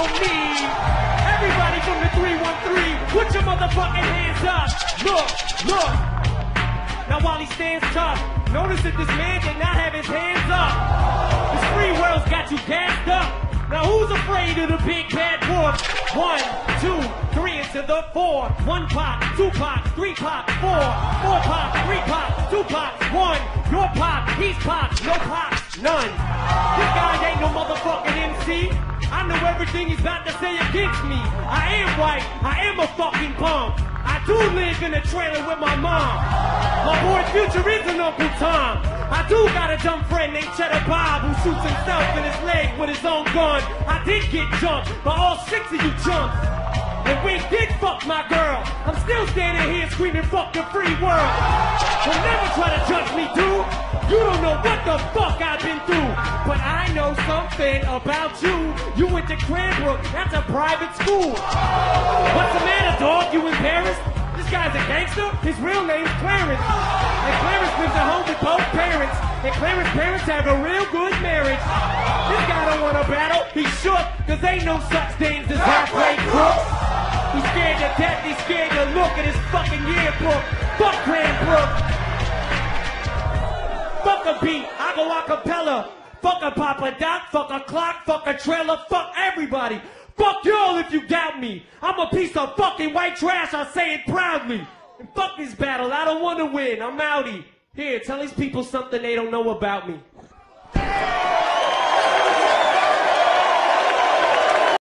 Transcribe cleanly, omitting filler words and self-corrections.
follow me. Everybody from the 313, put your motherfucking hands up. Look, look. Now while he stands tough, notice that this man did not have his hands up. This free world's got you gassed up. Now who's afraid of the big bad wolf? 1, 2, 3 into the 4. 1 pop, 2 pop, 3 pop, 4. 4 pop, 3 pop, 2 pop, 1. Your pop, he's pop, no pop, none. This guy ain't no motherfucking MC. I know everything he's about to say against me. I am white, I am a fucking bum. I do live in a trailer with my mom. My boy Future is an Uncle Tom. I do got a dumb friend named Cheddar Bob who shoots himself in his leg with his own gun. I did get jumped by all 6 of you chumps. And we did fuck my girl. I'm still standing here screaming fuck the free world. But never try to judge me, dude. You don't know what the fuck I've been through. But I know something about you. You went to Cranbrook, that's a private school. What's the matter, dog? You embarrassed? This guy's a gangster? His real name's Clarence. And Clarence lives at home with both parents. And Clarence's parents have a real good marriage. This guy don't want to battle. He's shook, cause ain't no such things as halfway crooks. He's scared to death, he's scared to look at his fucking yearbook. Fuck Cranbrook. Fuck a beat, I go a cappella. Fuck a Papa Doc, fuck a clock, fuck a trailer, fuck everybody. Fuck y'all if you doubt me. I'm a piece of fucking white trash, I say it proudly. And fuck this battle, I don't want to win, I'm outie. Here, tell these people something they don't know about me.